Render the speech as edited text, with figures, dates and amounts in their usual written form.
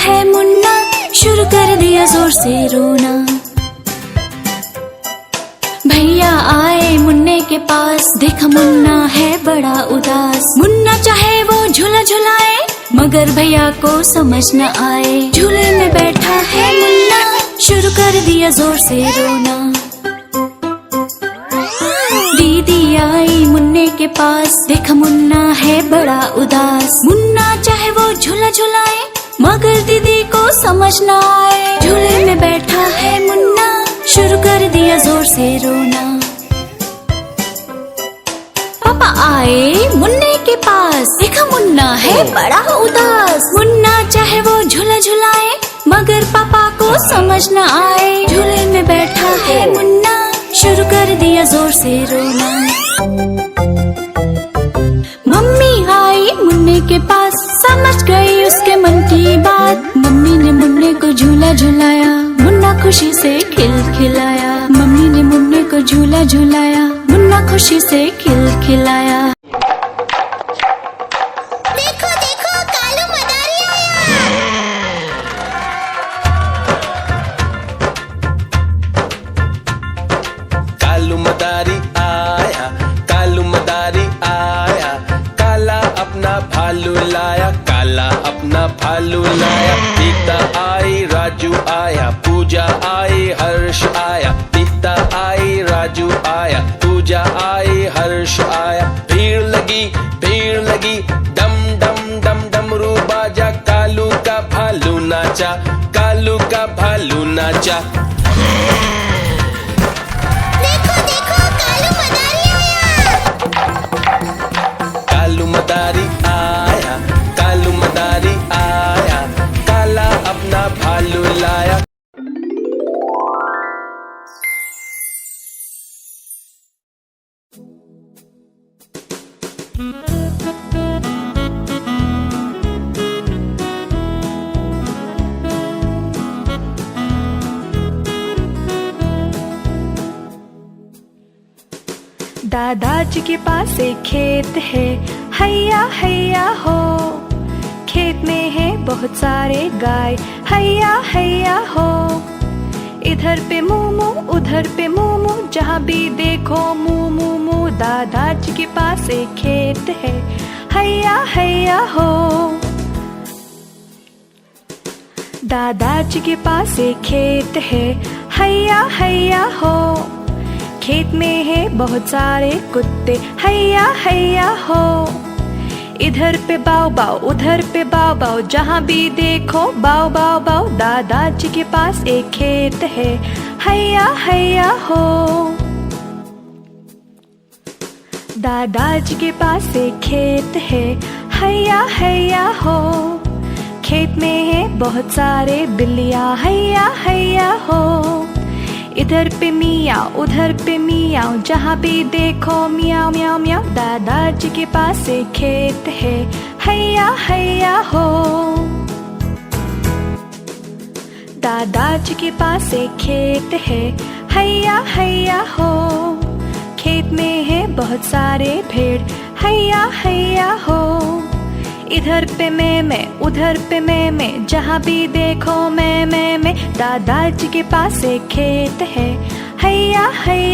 है मुन्ना, शुरू कर दिया जोर से रोना। भैया आए मुन्ने के पास, देखा मुन्ना है बड़ा उदास। मुन्ना चाहे वो झूला झुलाए, मगर भैया को समझ न आए। झूले में बैठा है मुन्ना, शुरू कर दिया जोर से रोना। दीदी आई मुन्ने के पास, देखा मुन्ना है बड़ा उदास। मुन्ना चाहे वो झूला झुलाए, मगर दीदी को समझ न आए। झूले में बैठा है मुन्ना, शुरू कर दिया जोर से रोना। पापा आए मुन्ने के पास, देखा मुन्ना है बड़ा उदास। मुन्ना चाहे वो झूला झुलाए, मगर पापा को समझ न आए। झूले में बैठा है मुन्ना, शुरू कर दिया जोर से रोना। मम्मी आई मुन्ने के पास, समझ गई उसके मन की बात। मम्मी ने मुन्ने को झूला झुलाया, मुन्ना खुशी से खिलखिलाया। मम्मी ने मुन्ने को झूला झुलाया, मुन्ना खुशी से खिलखिलाया। देखो देखो कालू मदारी आया। कालू मदारी आया, कालू मदारी आया। काला अपना भालू लाया, काला अपना भालू लाया। पीता आई राजू आया, पूजा आई हर्ष आया। पीता आई राजू आया, पूजा आई हर्ष आया। भीड़ लगी डम डम डम डमरू बाजा। कालू का भालू नाचा, कालू का भालू नाचा। देखो देखो कालू मदारी आया। कालू मदारी आया, कालू मदारी आया। काला अपना भालू लाया। दादाजी के पास एक खेत है, हैया हैया हो। खेत में है बहुत सारे गाय, हैया हैया हो। इधर पे मूमू उधर पे मूमू, जहाँ भी देखो मूमू मू। दादाजी के पास एक खेत है, हैया हैया हो। दादाजी के पास एक खेत है, हैया हैया हो। खेत में है बहुत सारे कुत्ते, हैया हैया हो। इधर पे बाव बाव उधर पे बाव बाव, जहाँ भी देखो बाव बाव बाव। दादाजी के पास एक खेत है, हैया हैया हो। दादाजी के पास एक खेत है, हैया हैया हो। खेत में है बहुत सारे बिल्लियाँ, हैया हैया हो। इधर पे मियाँ उधर पे मियाँ, जहाँ भी देखो मियाँ मियाँ मियाँ। दादाजी के पास एक खेत है, हैया हैया हो। दादाजी के पास एक खेत है, हैया हैया हो। खेत में है बहुत सारे भेड़, हैया हैया हो। इधर पे मैं उधर पे मैं, जहाँ भी देखो मैं। दादाजी के पास एक खेत है, हैया हैया।